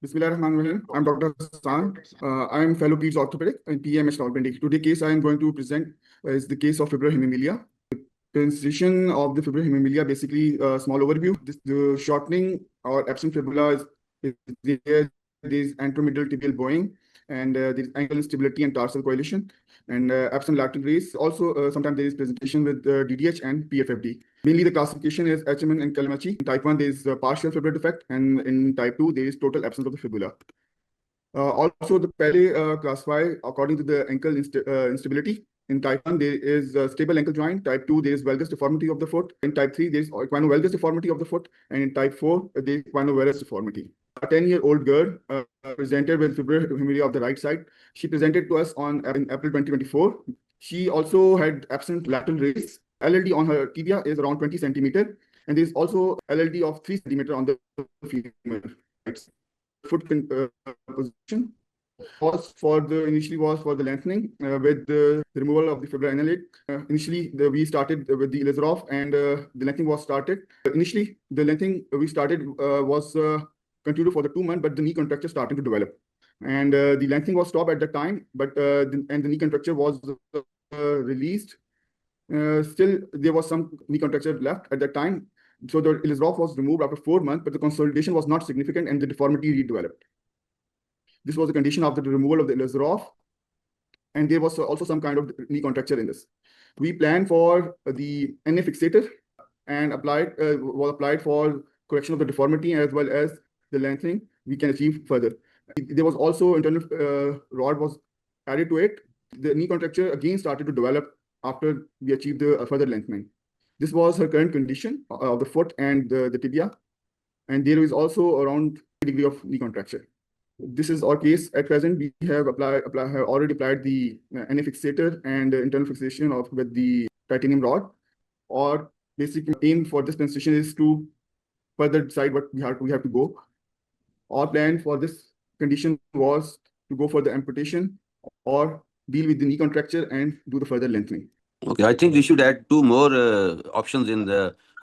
Bismillahirrahmanirrahim. I'm Dr. Hassan. I am fellow peds orthopedic and PMH Normandy. Today case I am going to present is the case of fibrillar hemimelia. Transition of the fibrillar hemimelia, basically a small overview. The shortening or absent fibula is there. There is anteromedial tibial bowing, and there is ankle instability and tarsal coalition, and absent lateral raise. Also, sometimes there is presentation with DDH and PFFD. Mainly, the classification is HMN and Calamachi. In type 1, there is partial fibular defect, and in type 2, there is total absence of the fibula. Also, the Pele classify according to the ankle instability. In type 1, there is a stable ankle joint. Type 2, there is valgus deformity of the foot. In type 3, there is equinovalgus deformity of the foot. And in type 4, there is equinovarus deformity. A 10-year-old girl presented with fibrillar hemimelia of the right side. She presented to us in April 2024. She also had absent lateral raise. LLD on her tibia is around 20 centimeter. And there is also LLD of 3 centimeter on the femur. Foot position initially was for the lengthening with the removal of the fibula annulate. Initially, we started with the Ilizarov, and the lengthening was started. Initially, the lengthening we started was continued for the 2 months, but the knee contracture started to develop, and the lengthening was stopped at that time. But the knee contracture was released. Still, there was some knee contracture left at that time. So the Ilizarov was removed after 4 months, but the consolidation was not significant and the deformity redeveloped. This was the condition of the removal of the Ilizarov, and there was also some kind of knee contracture in this. We planned for the NA fixator and was applied for correction of the deformity as well as the lengthening we can achieve further. There was also internal rod was added to it. The knee contracture again started to develop after we achieved the further lengthening. This was her current condition of the foot and the tibia. And there is also around a degree of knee contracture. This is our case at present. We have already applied the NA fixator and internal fixation with the titanium rod. Our basic aim for this transition is to further decide what we have to go. Our plan for this condition was to go for the amputation or deal with the knee contracture and do the further lengthening. Okay, I think we should add 2 more options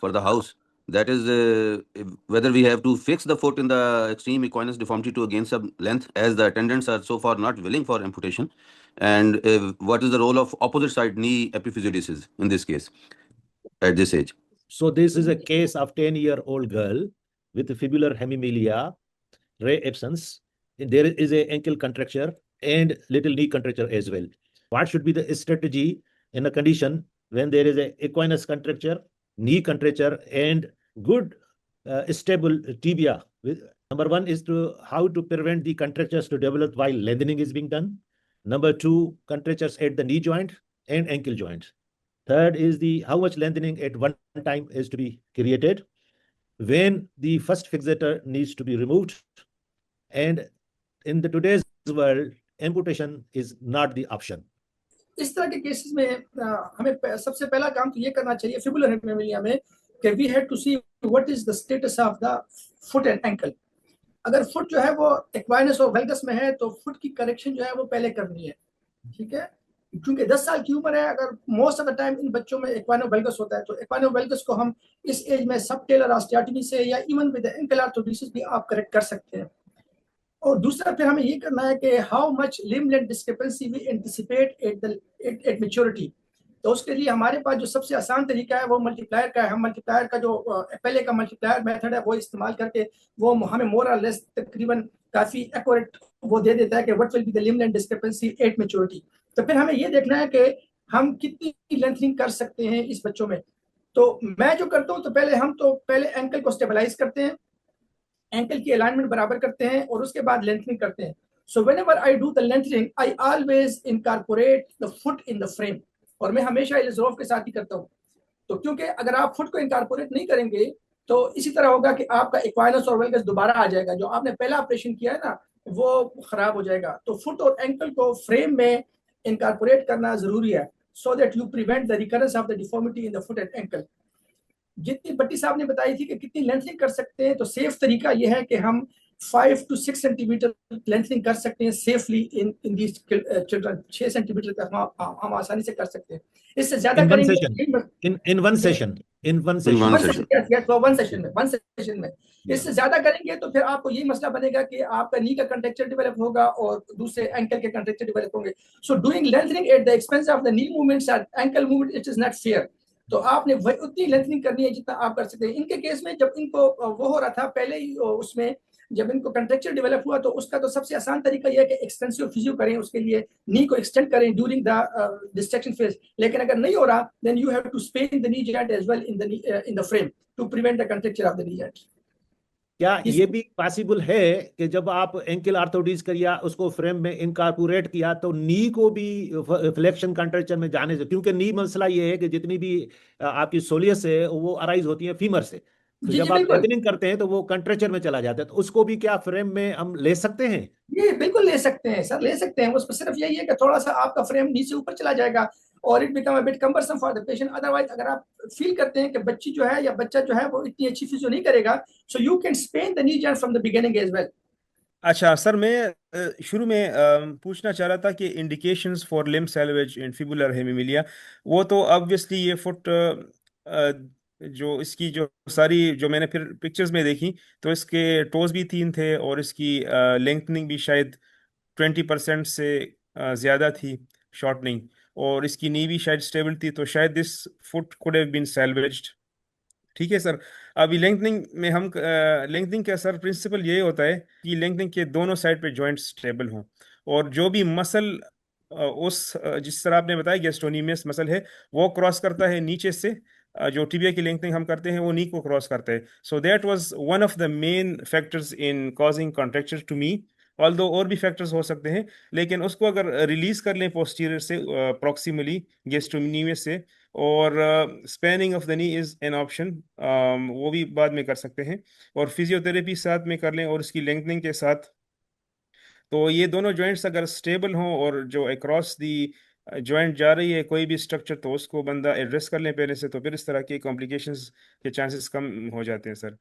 for the house. That is whether we have to fix the foot in the extreme equinus deformity to gain some length, as the attendants are so far not willing for amputation. And what is the role of opposite side knee epiphysiodesis in this case at this age? So this is a case of 10-year-old girl with fibular hemimelia, ray absence. There is a ankle contracture and little knee contracture as well. What should be the strategy in a condition when there is a equinus contracture, knee contracture, and good stable tibia? Number 1 is how to prevent the contractures to develop while lengthening is being done. Number 2, contractures at the knee joint and ankle joint. Third is how much lengthening at one time is to be created, when the first fixator needs to be removed. And in today's world, amputation is not the option. इस तरह के cases में हमें सबसे पहला काम तो ये करना चाहिए फिबुलर हेमिमेलिया में कि we have to see what is the status of the foot and ankle. अगर फुट जो है वो एक्वाइनस और वेल्गस में है तो फुट की करेक्शन जो है वो पहले करनी है, ठीक है, क्योंकि 10 साल की उम्र है. अगर most of the time in बच्चों में एक्वाइनोवेल्गस होता है, तो एक्वाइनोवेल्गस को हम इस एज में सब टेलर ऑस्टियोटमी से या इवन विद एंकल आर्थोडेसिस भी आप करेक्ट कर सकते हैं. और दूसरा फिर हमें ये करना है कि how much limb length discrepancy we anticipate at maturity. तो उसके लिए हमारे पास जो सबसे आसान तरीका है वो मल्टीप्लायर का है. हम मल्टीप्लायर का जो पहले का मल्टीप्लायर मेथड है वो इस्तेमाल करके वो हमें मोर और लेस तकरीबन काफ़ी एक्यूरेट वो दे देता है कि what will be the limb length discrepancy eight maturity. तो फिर हमें ये देखना है कि हम कितनी लेंथनिंग कर सकते हैं इस बच्चों में. तो मैं जो करता हूँ तो पहले एंकल को स्टेबलाइज करते हैं, एंकल की अलाइनमेंट बराबर करते हैं और उसके बाद लेंथनिंग करते हैं. So whenever I do the lengthening I always incorporate the foot in the frame, और मैं हमेशा इलिज़रोफ के साथ ही करता हूँ. तो क्योंकि अगर आप फुट को इनकॉर्पोरेट नहीं करेंगे तो इसी तरह होगा कि आपका इक्वाइनस और वेल्गस दोबारा आ जाएगा. जो आपने पहला ऑपरेशन किया है ना वो खराब हो जाएगा. तो फुट और एंकल को फ्रेम में इनकॉर्पोरेट करना जरूरी है, so that you prevent the recurrence of the deformity in the foot and ankle. जितनी भट्टी साहब ने बताई थी कि कितनी लेंथनिंग कर सकते हैं, तो सेफ तरीका यह है कि हम 5 to 6 सेंटीमीटर लेंथनिंग कर सकते हैं सेफली इन दीस चिल्ड्रन. 6 सेंटीमीटर तक हम आसानी से कर सकते हैं. इससे ज्यादा करेंगे in one session In one In session. one one session. One session में इससे ज्यादा करेंगे तो फिर आपको यही मसला बनेगा कि आपका नी का कंट्रेक्चर डेवलप होगा और दूसरे एंकल के कंट्रेक्चर डेवलप होंगे. So doing lengthening at the expense of the knee movements and ankle movement, it is not fair. तो आपने उतनी लेंथनिंग करनी है जितना आप कर सकते हैं. इनके केस में जब इनको वो हो रहा था पहले ही उसमें जब इनको कंट्रेक्चर डेवलप हुआ तो उसका तो सबसे आसान तरीका यह है कि एक्सटेंसिव फिजियो करें, उसके लिए नी को एक्सटेंड करें ड्यूरिंग द डिस्ट्रैक्शन फेज. लेकिन अगर नहीं हो रहा then you have to span the knee joint as well in the frame to prevent the contracture of the knee joint. क्या ये भी पॉसिबल है कि जब आप एंकल आर्थोडिस करिया उसको फ्रेम में इनकॉर्पोरेट किया तो नी को भी फ्लेक्शन कंट्रेक्चर में जाने से, क्योंकि नी मसला ये है कि जितनी भी आपकी सोलियस है वो अराइज होती है फीमर से, तो जी, जब जी, आप बिल्कुल. लेंथनिंग करते हैं तो वो कंट्रेक्चर में चला जाता है, तो उसको भी क्या फ्रेम में हम ले सकते हैं? ये बिल्कुल ले सकते हैं सर, ले सकते हैं. उसमें सिर्फ यही है कि थोड़ा सा आपका फ्रेम नीचे ऊपर चला जाएगा और it become a bit cumbersome for the patient. Otherwise अगर आप फील करते हैं कि बच्ची जो है या बच्चा जो है वो इतनी अच्छी फिजियो नहीं करेगा, so you can span the knee joint from the beginning as well. अच्छा सर, मैं शुरू में पूछना चाह रहा था कि indications for limb salvage in fibular hemimelia, वो तो ऑब्वियसली ये फुट जो इसकी जो सारी जो मैंने फिर पिक्चर्स में देखी तो इसके टोज भी 3 थे और इसकी लेंथनिंग भी शायद 20% से ज़्यादा थी, शॉर्टनिंग, और इसकी नी भी शायद स्टेबल थी, तो शायद this foot could have been salvaged. ठीक है सर. अभी लेंथनिंग में हम लेंथनिंग का सर प्रिंसिपल ये होता है कि लेंथनिंग के दोनों साइड पे जॉइंट स्टेबल हों और जो भी मसल जिस तरह आपने बताया गैस्ट्रोनीमियस मसल है वो क्रॉस करता है नीचे से, जो टिबिया की लेंथनिंग हम करते हैं वो नी को क्रॉस करता है. So that was one of the main factors in causing contracture to me, although और भी फैक्टर्स हो सकते हैं, लेकिन उसको अगर रिलीज कर लें पोस्टीरियर से प्रॉक्सिमली गैस्ट्रोनीमियस से, और spanning of the knee is an option, वो भी बाद में कर सकते हैं, और फिजियोथेरेपी साथ में कर लें और उसकी लेंथनिंग के साथ, तो ये दोनों जॉइंट्स अगर स्टेबल हों और जो अक्रॉस दी जॉइंट जा रही है कोई भी स्ट्रक्चर तो उसको बंदा एड्रेस कर लें पहले से, तो फिर इस तरह के कॉम्प्लिकेशंस के चांसेस कम हो जाते हैं सर.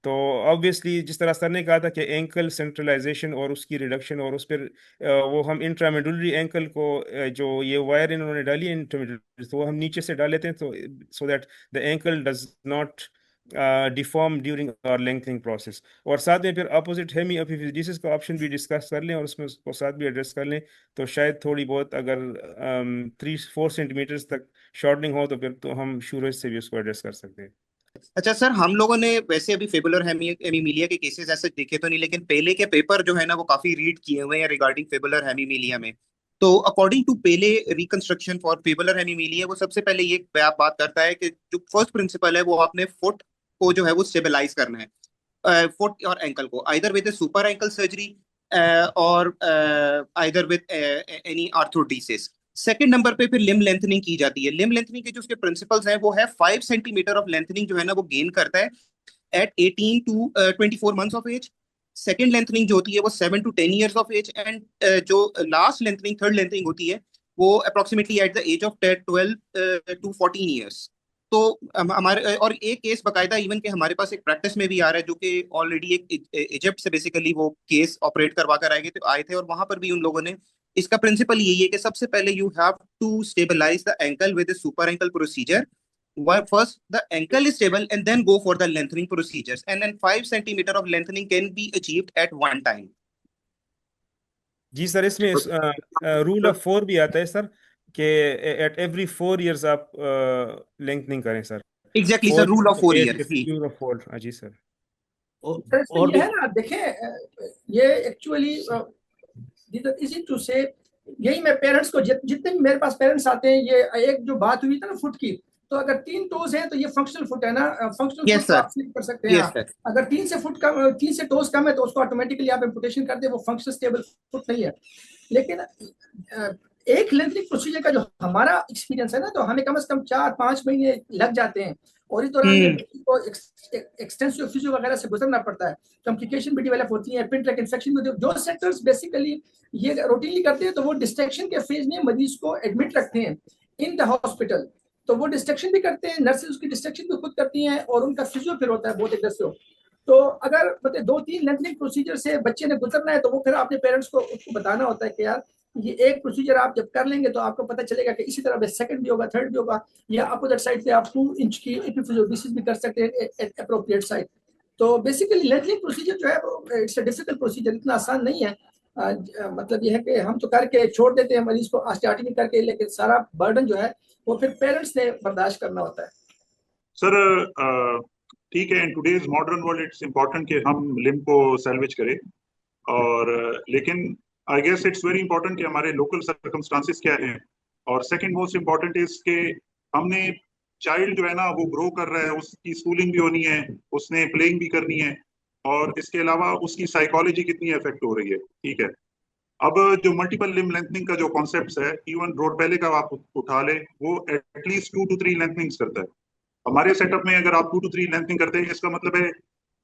तो ऑब्वियसली जिस तरह सर ने कहा था कि एंकल सेंट्रलाइजेशन और उसकी रिडक्शन और उस पर वो हम इंट्रामेडुलरी एंकल को जो ये वायर इन्होंने डाली है इंट्रामेडुलरी, तो वो हम नीचे से डाल लेते हैं, तो so that the ankle does not deform during our lengthening process. और साथ में फिर अपोजिट हेमी एपिफिजियोसिस का ऑप्शन भी डिस्कस कर लें और उसमें उसको साथ भी एड्रेस कर लें, तो शायद थोड़ी बहुत अगर 3-4 सेंटीमीटर्स तक शॉर्टनिंग हो तो फिर तो हम शूरेज से भी उसको एड्रेस कर सकते हैं. अच्छा सर, हम लोगों ने वैसे अभी फिबुलर हेमीमिलिया के केसेस ऐसे देखे तो नहीं, लेकिन पेले के पेपर जो है ना वो काफी रीड किए हुए हैं रिगार्डिंग फिबुलर हेमीमिलिया में. तो according to Paley reconstruction for fibular hemimelia, वो सबसे पहले ये बात करता है कि जो फर्स्ट प्रिंसिपल है वो आपने फुट को जो है वो स्टेबलाइज करना है, फुट और एंकल को, either with super ankle surgery और either with any arthrodesis. Second number पे फिर लिम्ब लेंथनिंग की जाती है. लिम्ब लेंथनिंग के जो उसके प्रिंसिपल्स हैं वो है 5 सेंटीमीटर ऑफ लेंथनिंग जो है ना वो गेन करता है at 18 to 24 months of age. Second lengthening जो होती है वो 7 to 10 years of age, and जो लास्ट लेंथनिंग थर्ड लेंथनिंग होती है वो approximately at the age of 12 to 14 years. तो हमारे और एक केस बकायदा इवन के हमारे पास एक प्रैक्टिस में भी आ रहा है जो कि ऑलरेडी एक इजिप्ट से बेसिकली वो केस ऑपरेट करवा कर आए थे, और वहां पर भी उन लोगों ने इसका प्रिंसिपल यही है कि सबसे पहले you have to stabilise the ankle with super ankle procedure. First the ankle is stable and then go for the lengthening procedures, and then 5 centimeter of lengthening can be achieved at one time. जी sir, इसमें rule of 4 भी आता है sir कि at every 4 years आप lengthening करें sir. Exactly sir, rule of 4 years. Rule of 4, हाँ जी sir. और ये है ना, देखें ये एक्चुअली इजी टू से, यही मैं पेरेंट्स को जितने भी मेरे पास पेरेंट्स आते हैं, ये एक जो बात हुई था ना फुट की, तो अगर 3 टोज हैं तो ये फंक्शनल फुट है ना, फंक्शनल Yes, फुट sir. आप फ्लिप कर सकते हैं. Yes, sir. अगर 3 से टोज कम है तो उसको ऑटोमेटिकली आप एम्पुटेशन कर दे, वो फंक्शनल स्टेबल फुट नहीं है. लेकिन एक लेंथनिंग प्रोसीजर का जो हमारा एक्सपीरियंस है ना, तो हमें कम से कम 4-5 महीने लग जाते हैं, और इस दौरान में को एक्सटेंसिव फिजियो वगैरह से गुजरना पड़ता है. कॉम्प्लिकेशन भी डेवलप होती है, पिन ट्रैक इन्फेक्शन भी. जो सेंटर्स बेसिकली ये रूटीनली करते हैं तो वो डिस्ट्रैक्शन के फेज में मरीज को एडमिट रखते हैं इन द हॉस्पिटल, तो वो डिस्ट्रैक्शन भी करते हैं, नर्सेज उसकी डिस्ट्रैक्शन भी खुद करती हैं, और उनका फिजियो फिर होता है बहुत एक दस्यों. तो अगर मतलब 2-3 लेंथनिंग प्रोसीजर से बच्चे ने गुजरना है तो वो फिर अपने पेरेंट्स को उसको बताना होता है कि यार ये एक प्रोसीजर आप जब कर लेंगे तो आपको पता चलेगा कि इसी तरह सेकंड भी होगा, थर्ड भी होगा, या अपोजिट साइड पे आप 2 इंच की एपिफिजियोलॉजिस भी कर सकते हैं एप्रोप्रिएट साइड। तो बेसिकली लेंथनिंग प्रोसीजर जो है वो इट्स अ डिफिकल्ट प्रोसीजर, इतना आसान नहीं है। मतलब ये है कि हम तो करके छोड़ देते हैं मरीज को स्टार्टिंग में करके, लेकिन सारा बर्डन जो है वो फिर पेरेंट्स ने बर्दाश्त करना होता है। सर ठीक है, in today's modern world it's important कि हम लिम्ब को सैल्वेज करें, और लेकिन I guess it's very important कि हमारे लोकल सर्कमस्टांसिस क्या हैं। और सेकंड मोस्ट इम्पॉर्टेंट इज के हमने चाइल्ड जो है ना वो ग्रो कर रहा है, उसकी स्कूलिंग भी होनी है, उसने प्लेइंग भी करनी है, और इसके अलावा उसकी साइकोलॉजी कितनी इफेक्ट हो रही है। ठीक है, अब जो मल्टीपल लिम्ब लेंथनिंग का जो कॉन्सेप्ट है, इवन रोड पहले का आप उठा ले, वो एटलीस्ट 2 to 3 लेंथनिंग्स करता है। हमारे सेटअप में अगर आप 2 to 3 लेंथनिंग करते हैं, इसका मतलब है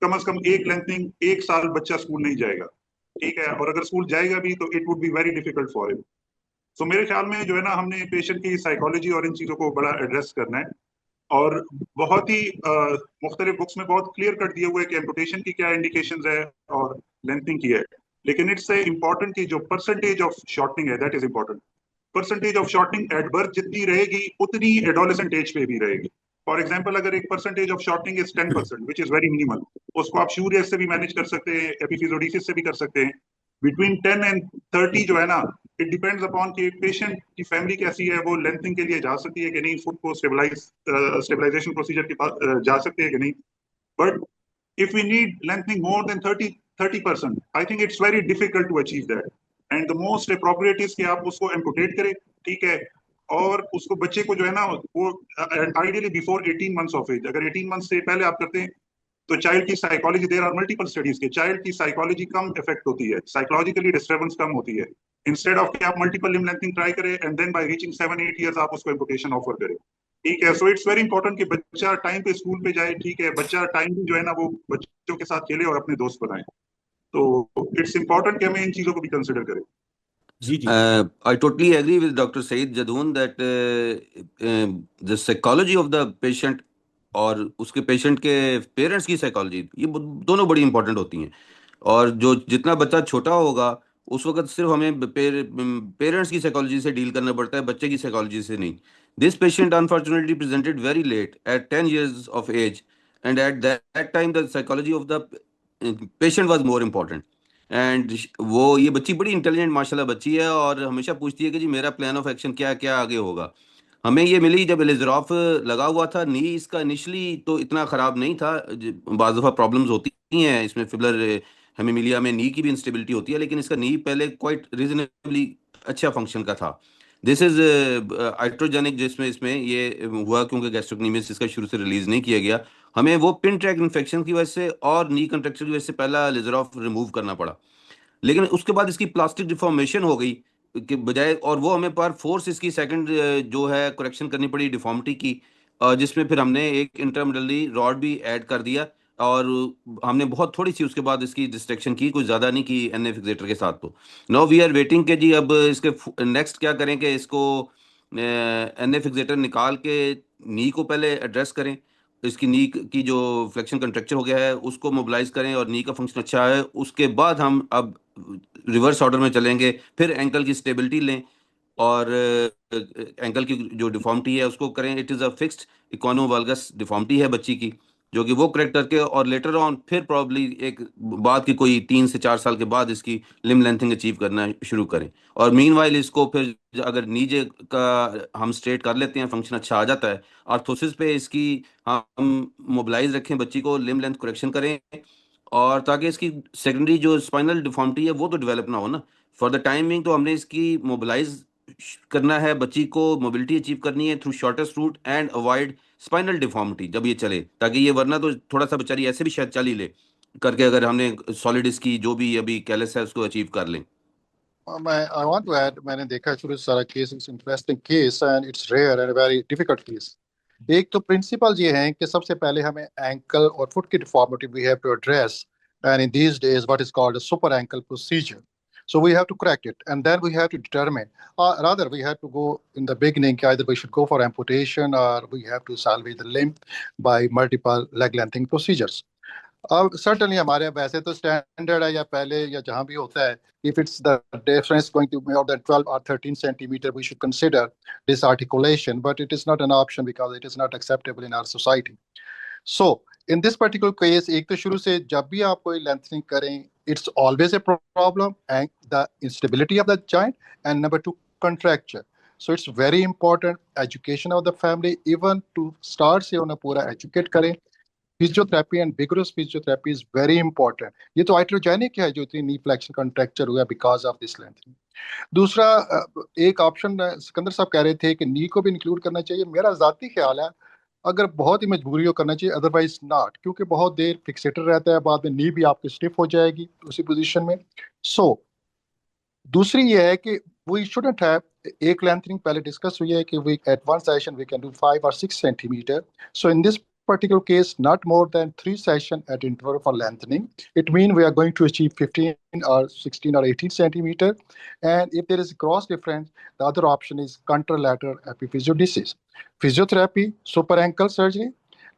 कम से कम एक लेंथनिंग 1 साल बच्चा स्कूल नहीं जाएगा। ठीक है, और अगर स्कूल जाएगा भी तो it would be very difficult for him. तो मेरे ख्याल में जो है ना, हमने पेशेंट की साइकोलॉजी और इन चीज़ों को बड़ा एड्रेस करना है, और बहुत ही मुख्तलिफ बुक्स में बहुत क्लियर कर दिया हुआ है कि एम्पुटेशन की क्या इंडिकेशंस है और लेंथनिंग की है। लेकिन इट्स इम्पॉर्टेंट कि जो परसेंटेज ऑफ शॉर्टनिंग है, that is important. Percentage of shortening at birth जितनी रहेगी उतनी एडोलेसेंट एज पे भी रहेगी। फॉर एग्जाम्पल, अगर एक percentage of shortening is 10%, which is very minimal, उसको आप शूरियस से भी मैनेज कर सकते हैं, एपिफिजोडिसिस से भी कर सकते हैं। बिटवीन 10 and 30 जो है ना, इट डिपेंड्स अपॉन कि पेशेंट की फैमिली कैसी है, वो लेंथनिंग के लिए जा सकती है कि नहीं, फुट को स्टेबलाइजेशन प्रोसीजर के पास जा सकते हैं कि नहीं। But if we need lengthening more than 30%, I think it's very difficult to achieve that. And the most appropriate is कि आप उसको amputate करें, ठीक है, और उसको बच्चे को जो है ना वो ideally before 18 months of age, अगर 18 months से पहले आप करते हैं तो चाइल्ड की psychology, there are multiple studies के, चाइल्ड की साइकोलॉजी कम इफेक्ट होती है, साइकोलॉजिकली डिस्टर्बेंस कम होती है, इंस्टेड ऑफ कि आप मल्टीपल लिम्ब लेंथनिंग ट्राई करें and then by reaching 7-8 years आप उसको एम्पुटेशन ऑफर करें। ठीक है, सो इट्स वेरी इंपॉर्टेंट कि बच्चा टाइम पे स्कूल पे जाए। ठीक है, बच्चा टाइम भी जो है ना वो बच्चों के साथ खेले और अपने दोस्त बनाए। तो इट्स इंपॉर्टेंट कि हमें इन चीजों को भी कंसिडर करें। जी जी I totally agree with Dr. Saeed Jadoon that the psychology of the patient और उसके पेशेंट के पेरेंट्स की साइकोलॉजी, ये दोनों बड़ी इंपॉर्टेंट होती हैं। और जो जितना बच्चा छोटा होगा उस वक्त सिर्फ हमें पेरेंट्स की साइकोलॉजी से डील करना पड़ता है, बच्चे की साइकोलॉजी से नहीं। This patient unfortunately presented very late at 10 years of age, and at that time the psychology of the patient was more important. And वो ये बच्ची बड़ी इंटेलिजेंट माशाल्लाह बच्ची है, और हमेशा पूछती है कि जी मेरा प्लान ऑफ एक्शन क्या क्या आगे होगा। हमें ये मिली जब एलिजरॉफ लगा हुआ था। नी इसका इनिशली तो इतना ख़राब नहीं था, बाज़ दफ़ा प्रॉब्लम्स होती हैं इसमें, फिबुलर हेमीमिलिया में नी की भी इंस्टेबिलिटी होती है, लेकिन इसका नी पहले क्वाइट रीजनेबली अच्छा फंक्शन का था। दिस इज़ आइट्रोजेनिक, जिसमें इसमें ये हुआ क्योंकि गैस्ट्रोक्नीमिस इसका शुरू से रिलीज नहीं किया गया। हमें वो पिन ट्रैक इन्फेक्शन की वजह से और नी कंट्रक्चर की वजह से पहला एलिजरॉफ रिमूव करना पड़ा, लेकिन उसके बाद इसकी प्लास्टिक डिफॉर्मेशन हो गई के बजाय, और वो हमें पर फोर्स इसकी सेकंड जो है करेक्शन करनी पड़ी डिफॉर्मिटी की, जिसमें फिर हमने एक इंटरमिडली रॉड भी ऐड कर दिया, और हमने बहुत थोड़ी सी उसके बाद इसकी डिस्ट्रक्शन की, कुछ ज़्यादा नहीं की एन फिक्सेटर के साथ। तो नाउ वी आर वेटिंग के जी अब इसके नेक्स्ट क्या करें कि इसको एन फिक्सेटर निकाल के नी को पहले एड्रेस करें, इसकी नी की जो फ्लेक्शन कंट्रक्चर हो गया है उसको मोबिलाइज करें, और नी का फंक्शन अच्छा है, उसके बाद हम अब रिवर्स ऑर्डर में चलेंगे, फिर एंकल की स्टेबिलिटी लें और एंकल की जो डिफॉर्मिटी है उसको करें। It is a fixed equinovalgus deformity है बच्ची की, जो कि वो करेक्ट करके और लेटर ऑन फिर प्रॉब्ली एक बाद की कोई 3 से 4 साल के बाद इसकी लिम लेंथिंग अचीव करना शुरू करें। और मीनवाइल इसको फिर अगर नीचे का हम स्ट्रेट कर लेते हैं, फंक्शन अच्छा आ जाता है, आर्थोसिस पे इसकी हम मोबिलाइज रखें बच्ची को, लिम लेंथ करेक्शन करें, और ताकि इसकी सेकेंडरी जो स्पाइनल डिफॉर्मिटी है वो तो डेवलप ना हो ना। फॉर द टाइमिंग तो हमने इसकी मोबिलाइज करना है, बच्ची को मोबिलिटी अचीव करनी है through shortest route and avoid spinal deformity जब ये चले, ताकि ये, वरना तो थोड़ा सा बेचारी ऐसे भी शायद चल ही ले करके, अगर हमने सॉलिड इसकी जो भी अभी कैलस है उसको अचीव कर लें। I want to add, मैंने देखा शुरू से सारा case, it's interesting case and it's rare and very difficult case. एक तो प्रिंसिपल ये है कि सबसे पहले हमें एंकल और फुट की deformity we have to address, and in these days what is called a super ankle procedure. So we have to correct it, and then we have to determine, rather we have to go in the beginning, either we should go for amputation or we have to salvage the limb by multiple leg lengthening procedures. अब certainly हमारे वैसे तो standard है या पहले या जहाँ भी होता है, if it's the difference going to be more than 12 or 13 centimeter, we should consider this articulation, but it is not an option because it is not acceptable in our society. So in this particular case, एक तो शुरू से जब भी आप कोई lengthening करें, it's always a problem, and the instability of the joint, and number two, contracture. So it's very important education of the family, even to start से उन्हें पूरा educate करें. Physiotherapy and vigorous physiotherapy is very important. ये तो iatrogenic है जो इतनी नी flexion कंट्रैक्चर हुआ बिकॉज ऑफ दिस लेंथ. दूसरा एक ऑप्शन सिकंदर साहब कह रहे थे कि नी को भी इंक्लूड करना चाहिए. मेरा जाती ख्याल है अगर बहुत ही मजबूरी हो करना चाहिए, अदरवाइज नॉट, क्योंकि बहुत देर फिक्सेटर रहता है, बाद में नी भी आपकी स्टिफ हो जाएगी उसी पोजीशन में. सो दूसरी ये है कि वी शुडंट हैव, एक लेंथनिंग पहले डिस्कस हुई है कि we at one session we can do 5 or 6 centimeter. So in this particular case, not more than 3 sessions at interval for lengthening. It means we are going to achieve 15 or 16 or 18 centimeter. And if there is a cross difference, the other option is contralateral epiphysiodesis. Physiotherapy, super ankle surgery,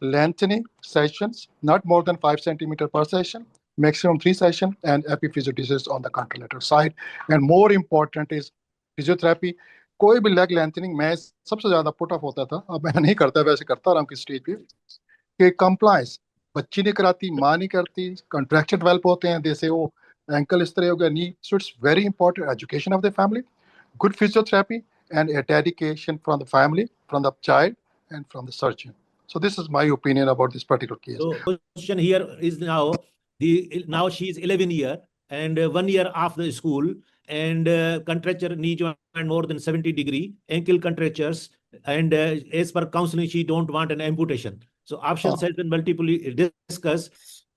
lengthening sessions, not more than 5 centimeter per session, maximum 3 sessions, and epiphysiodesis on the contralateral side. And more important is physiotherapy. कोई भी leg lengthening मैं सबसे ज्यादा put off होता था, अब मैं नहीं करता, वैसे करता रहा हूँ कि स्टेज पे, कि कंप्लायंस बच्ची नहीं कराती, माँ नहीं करती, कंट्रैक्शन डेवलप होते हैं, जैसे वो एंकल इस तरह हो गया, knee. So it's very important education of the family, good physiotherapy, and a dedication from the family, from the child, and from the surgeon. So this is my opinion about this particular case. So question here is now she is 11 year and 1 year off the school, and contracture knee joint more than 70 degree, ankle contractures, and as per counseling she don't want an amputation. So options has been multiply discussed.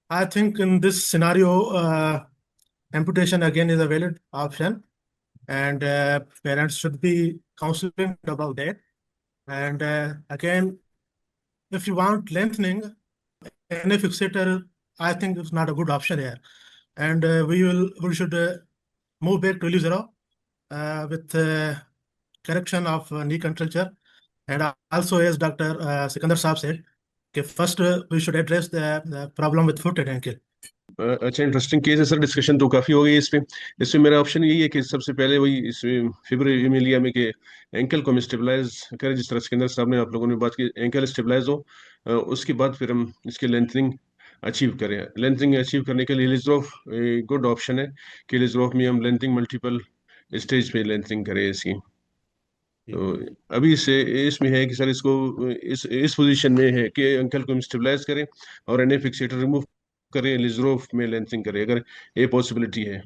I think in this scenario, amputation again is a valid option, and parents should be counseling about that. And again, if you want lengthening, any fixator, I think it's not a good option here. And we should move back to Elizero with correction of knee contracture. And also, as Dr. Sikandar Saab said, okay, first we should address the problem with foot and ankle. अच्छा, interesting case है sir. Discussion तो काफी हो गई इसमें मेरा option यही है कि सबसे पहले वही इसमें फिब्रिल एमिलिया में के एंकल को हम स्टेबलाइज करें, जिस तरह सिकंदर साहब ने आप लोगों ने बात की, एंकल स्टेबलाइज हो, उसके बाद फिर हम इसके लेंथनिंग अचीव करें. लेंथनिंग अचीव करने के लिए लिजरोफ गुड ऑप्शन है कि लिजरोफ में हम लेंथनिंग मल्टीपल स्टेज पे लेंथनिंग करें इसकी. तो अभी से इसमें है कि सर इसको इस पोजीशन में है कि एंकल को हम स्टेबलाइज करें और एनए फिक्सेटर रिमूव करें, लिजरोफ में लेंसिंग करें, अगर ये पॉसिबिलिटी है.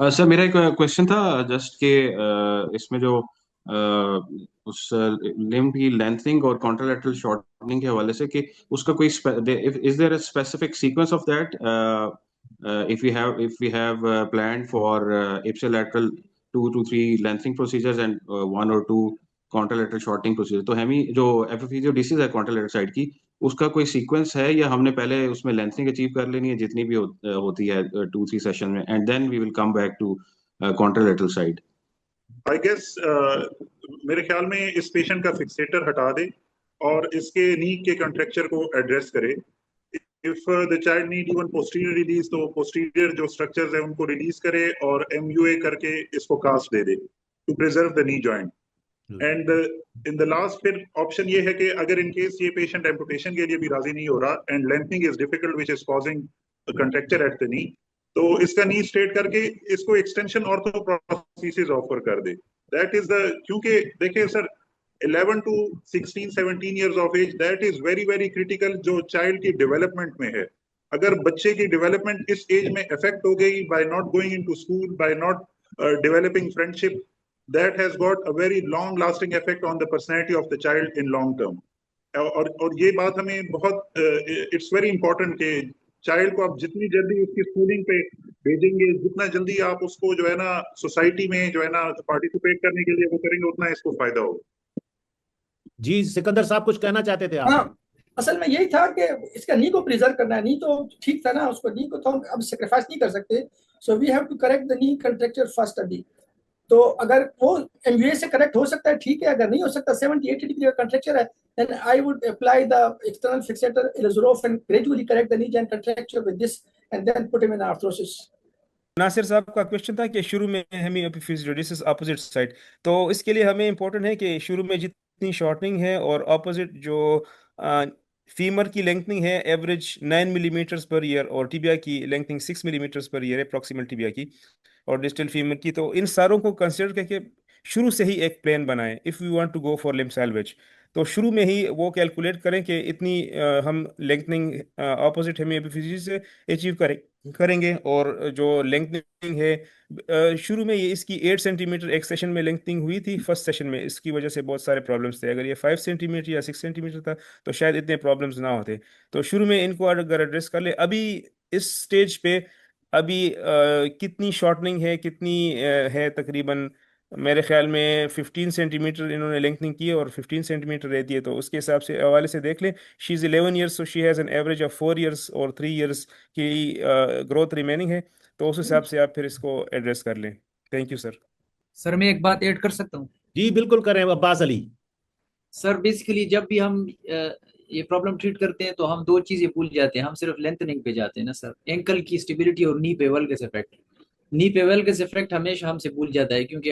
सर मेरा एक क्वेश्चन था जस्ट के इसमें जो उस लिम्ब की लेंथनिंग और कॉन्ट्रालैटरल शॉर्टनिंग के हवाले से कि उसका कोई is there a specific sequence of that if we have planned for ipsilateral 2 to 3 lengthening procedures and 1 or 2 contralateral shortening procedures, तो हमें जो epiphysiodesis है contralateral साइड की, उसका कोई सीक्वेंस है या हमने पहले उसमें लेंथनिंग अचीव कर लेनी है जितनी भी होती है 2-3 सेशन में, and then we will come back to contralateral side? I guess मेरे ख्याल में इस पेशेंट का फिक्सेटर हटा दे और इसके नी के कंट्रैक्चर को एड्रेस करे. If the child need even posterior release, तो पोस्टीरियर जो स्ट्रक्चर्स है उनको रिलीज करे और MUA करके इसको कास्ट दे दे to preserve the knee joint. And in the last फिर ऑप्शन ये है कि अगर इन केस ये पेशेंट एम्पुटेशन के लिए भी राजी नहीं हो रहा and lengthening is difficult which is causing contracture at the knee, तो इसका नी स्ट्रेट करके इसको एक्सटेंशन ऑर्थोप्रोस्थेसिस ऑफर कर दे. दैट इज द, क्योंकि देखिए sir 11 to 16, 17 years of age, that is very very critical जो चाइल्ड की डेवलपमेंट में है. अगर बच्चे की डेवलपमेंट इस एज में अफेक्ट हो गई by not going into school, by not developing friendship, that has got a very long lasting effect on the personality of the child in long term. और ये बात हमें बहुत it's very important कि child को आप जितनी जल्दी उसकी स्कूलिंग पे भेजेंगे, जितना जल्दी आप उसको जो है ना सोसाइटी में जो है ना पार्टिसिपेट करने के लिए वो करेंगे, उतना इसको फायदा होगा. जी सिकंदर साहब कुछ कहना चाहते थे आप? हाँ, असल में यही था कि इसका नी को प्रिजर्व करना है. नी तो ठीक था ना, उसको नी को तो हम अब सेक्रीफाइस नहीं कर सकते. So we have to correct the knee contracture first अभी. तो अगर वो MUA से करेक्ट हो सकता है ठीक है, अगर नहीं हो सकता 70-80 डिग्री का कंट्रैक्चर है then I would apply the external fixator Ilizarov and gradually correct the knee joint contracture with this and then put him in arthrosis. Nasir साहब का क्वेश्चन था कि शुरू में हेमी एपिफिजियोलिसिस अपोजिट साइड, तो इसके लिए हमें इम्पोर्टेंट है कि शुरू में जितनी शॉर्टनिंग है और अपोजिट जो फीमर की लेंथनिंग है एवरेज 9 मिलीमीटर्स पर ईयर और टिबिया की लेंथनिंग 6 मिलीमीटर्स पर ईयर है प्रॉक्सिमल टिबिया की और डिस्टल फीमर की, तो इन सारों को कंसिडर करके शुरू से ही एक प्लान बनाएं if you want to go for limb salvage. तो शुरू में ही वो कैलकुलेट करें कि इतनी हम लेंथनिंग ऑपोजिट हेमी एपिफिजियोलिसिस से अचीव करेंगे और जो लेंथनिंग है शुरू में ये इसकी 8 सेंटीमीटर एक सेशन में लेंथनिंग हुई थी फर्स्ट सेशन में, इसकी वजह से बहुत सारे प्रॉब्लम्स थे। अगर ये 5 सेंटीमीटर या 6 सेंटीमीटर था तो शायद इतने प्रॉब्लम्स ना होते। तो शुरू में इनको अगर एड्रेस कर ले, अभी इस स्टेज पे अभी कितनी शॉर्टनिंग है कितनी है, तकरीबन मेरे ख्याल में 15 सेंटीमीटर इन्होंने लेंथनिंग की है और 15 सेंटीमीटर रहती है, तो उसके हिसाब से हवाले से देख लें। She is 11 years, so she has an average of 4 years और 3 ईयर्स की ग्रोथ रिमेनिंग है, तो उस हिसाब से आप फिर इसको एड्रेस कर लें। Thank you sir. सर मैं एक बात ऐड कर सकता हूँ? जी बिल्कुल करें अब्बास अली। सर बेसिकली जब भी हम ये प्रॉब्लम ट्रीट करते हैं तो हम दो चीजें भूल जाते हैं, हम सिर्फ लेंथनिंग पे जाते हैं ना सर, एंकल की स्टेबिलिटी और नी पे वल्गस इफेक्ट। नी पे वल्गस इफेक्ट हमेशा हमसे भूल जाता है, क्योंकि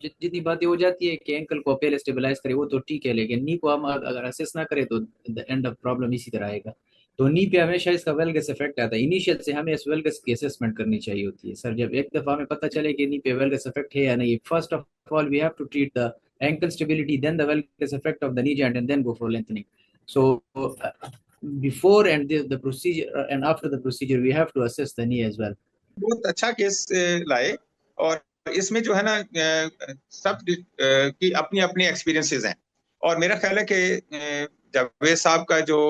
जितनी बातें हो जाती है कि एंकल को पहले स्टेबलाइज करे वो तो ठीक है, लेकिन नी को हम अगर असेस ना करें तो द एंड ऑफ प्रॉब्लम इसी तरह आएगा। तो नी पे हमेशा इसका वल्गस इफेक्ट आता है। इनिशियल से हमें इस वल्गस की असेसमेंट करनी चाहिए होती है सर। जब एक दफा हमें पता चले कि नी पे वल्गस इफेक्ट है या नहीं, first of all we have to treat the ankle stability, then the valgus effect of the knee joint, and then go for lengthening. So before and the procedure and after the procedure, we have to assess the knee as well. बहुत अच्छा case लाए और इसमें जो है ना सब की अपनी अपनी एक्सपीरियंसेस हैं और मेरा ख्याल है कि जावेद साहब का जो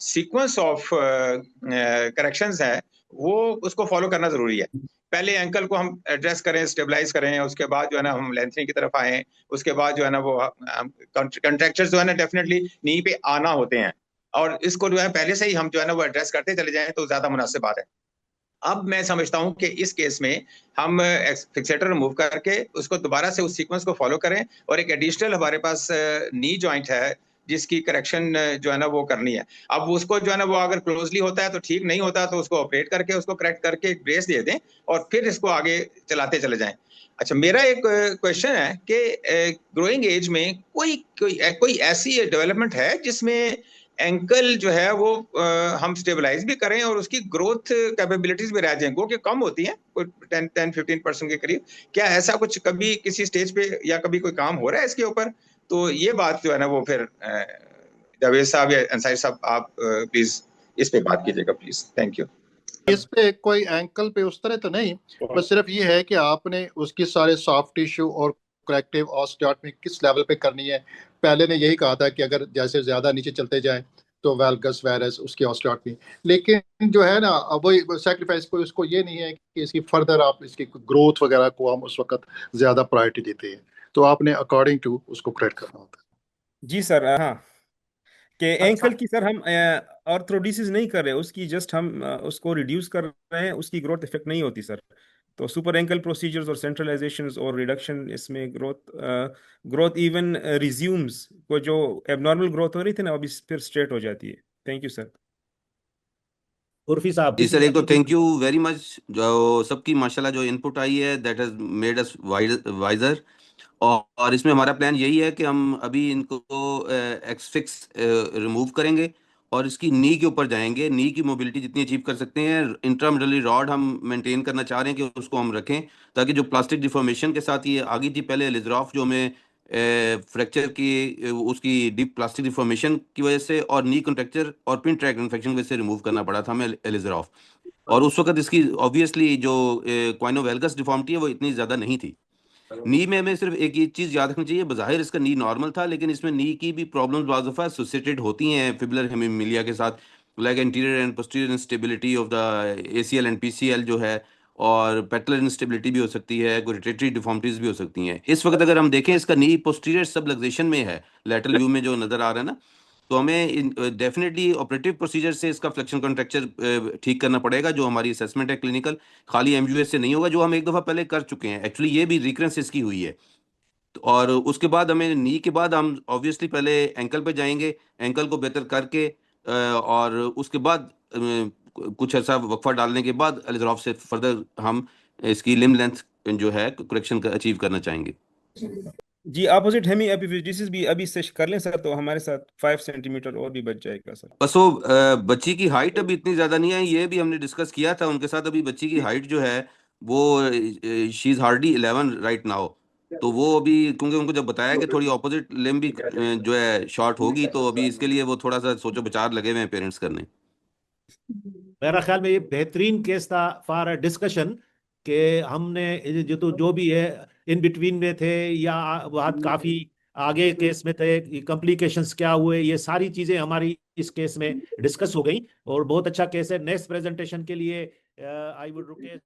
सीक्वेंस ऑफ करेक्शंस है वो उसको फॉलो करना जरूरी है। पहले एंकल को हम एड्रेस करें, स्टेबलाइज करें, उसके बाद जो है ना हम लेंथनिंग की तरफ आए, उसके बाद जो है ना वो कंट्रैक्चर्स जो है ना डेफिनेटली नी पे आना होते हैं और इसको जो है पहले से ही हम जो है ना वो एड्रेस करते चले जाएं तो ज्यादा मुनासिब बात है। अब मैं समझता हूं कि इस केस में हम फिक्सेटर रिमूव करके उसको दोबारा से उस सीक्वेंस को फॉलो करें और एक एडिशनल हमारे पास नी जॉइंट है जिसकी करेक्शन जो है ना वो करनी है। अब उसको जो है ना वो अगर क्लोजली होता है तो ठीक, नहीं होता तो उसको ऑपरेट करके उसको करेक्ट करके एक ब्रेस दे दें और फिर इसको आगे चलाते चले जाएं। अच्छा, मेरा एक क्वेश्चन है कि ग्रोइंग एज में कोई ऐसी डेवलपमेंट है जिसमें एंकल जो है वो हम स्टेबलाइज भी करें और उसकी ग्रोथ कैपेबिलिटीज भी रह जाएं, वो कि कम होती हैं कोई 10-15% के करीब, क्या ऐसा कुछ कभी किसी स्टेज पे या कभी कोई काम हो रहा है इसके ऊपर? तो ये बात जो है ना वो फिर जावेद साहब या अंसारी साहब आप प्लीज इस पे बात कीजिएगा प्लीज। Thank you. इस पे कोई एंकल पे उस तरह तो नहीं, बस सिर्फ ये है कि आपने उसकी सारे सॉफ्ट टिश्यू और करेक्टिव ऑस्टियोटॉमी किस लेवल पे करनी है। पहले ने यही कहा था कि अगर जैसे ज्यादा नीचे चलते जाए तो वेल्गस वायरस उसकी ऑस्टियोटॉमी, लेकिन जो है ना अब वही सैक्रिफाइस को उसको ये नहीं है कि इसकी फर्दर आप इसकी ग्रोथ वगैरह को हम उस वक्त ज्यादा प्रायोरिटी देते हैं, तो आपने अकॉर्डिंग टू उसको करेक्ट करना होता है। जी सर, हाँ कि एंकल की सर हम ऑर्थोडिसिस नहीं कर रहे, उसकी जस्ट हम उसको रिड्यूस कर रहे हैं, उसकी ग्रोथ इफेक्ट नहीं होती सर। तो सुपर एंकल प्रोसीजर्स और सेंट्रलाइजेशंस और रिडक्शन इसमें ग्रोथ इवन रिज्यूम्स को जो एबनॉर्मल ग्रोथ हो रही थी ना अभी फिर स्ट्रेट हो जाती है। Thank you sir. उर्फी साहब। जी सर, एक तो थैंक यू वेरी मच जो सबकी माशाल्लाह जो इनपुट आई है that has made us wiser और इसमें हमारा प्लान यही है कि हम अभी इनको एक्सफिक्स रिमूव करेंगे और इसकी नी के ऊपर जाएंगे। नी की मोबिलिटी जितनी अचीव कर सकते हैं, इंट्रामिडली रॉड हम मेंटेन करना चाह रहे हैं कि उसको हम रखें ताकि जो प्लास्टिक डिफॉर्मेशन के साथ ये आ गई थी पहले लिजरॉफ जो हमें फ्रैक्चर की उसकी डीप प्लास्टिक डिफॉर्मेशन की वजह से और नी कंट्रैक्चर और पिन ट्रैक इन्फेक्शन की वजह से रिमूव करना पड़ा था हमें लिजरॉफ, और उस वक्त इसकी ऑब्वियसली जो क्वाइनोवेल्गस डिफॉर्मिटी है वो इतनी ज़्यादा नहीं थी। नी में हमें सिर्फ एक ये चीज़ याद रखनी चाहिए, बज़ाहिर इसका नी नॉर्मल था लेकिन इसमें नी की भी प्रॉब्लम्स बाज़ दफ़ा एसोसिएटेड होती हैं फिब्युलर हेमिमिलिया के साथ, like interior and posterior instability of the ACL and PCL जो है, और पेटलर इंस्टेबिलिटी भी हो सकती है, कोई रोटेटरी डिफॉर्मिटीज भी हो सकती हैं। इस वक्त अगर हम देखें इसका नी पोस्टीरियर सबलक्सेशन में है, लैटरल व्यू में जो नज़र आ रहा है ना, तो हमें डेफिनेटली ऑपरेटिव प्रोसीजर से इसका फ्लेक्शन कॉन्ट्रैक्चर ठीक करना पड़ेगा जो हमारी असेसमेंट है क्लिनिकल, खाली MUS से नहीं होगा जो हम एक दफ़ा पहले कर चुके हैं। एक्चुअली ये भी रिकरेंस इसकी हुई है और उसके बाद हमें नी के बाद हम ऑब्वियसली पहले एंकल पे जाएंगे, एंकल को बेहतर करके और उसके बाद कुछ ऐसा वक्फा डालने के बाद अलिजराफ से फर्दर हम इसकी लिम लेंथ जो है करेक्शन अचीव करना चाहेंगे। जी अपोजिट हेमी एपिफिजिस भी अभी से कर लें सर, तो हमारे साथ 5 सेंटीमीटर और भी बच जाएगा सर। बस वो बच्ची की हाइट अभी इतनी ज्यादा नहीं है, ये भी हमने डिस्कस किया था उनके साथ। अभी बच्ची की हाइट जो है वो she is hardly 11 right now, तो वो अभी क्योंकि उनको जब बताया कि थोड़ी ऑपोजिट लिम भी जो है शॉर्ट होगी, तो अभी इसके लिए वो थोड़ा सा सोचो विचार लगे हुए हैं पेरेंट्स करने। मेरा ख्याल में ये बेहतरीन केस था फॉर डिस्कशन कि हमने जो भी है इन बिटवीन में थे या बहुत काफी आगे केस में थे, कॉम्प्लिकेशंस क्या हुए, ये सारी चीजें हमारी इस केस में डिस्कस हो गई और बहुत अच्छा केस है। नेक्स्ट प्रेजेंटेशन के लिए आई वुड रिक्वेस्ट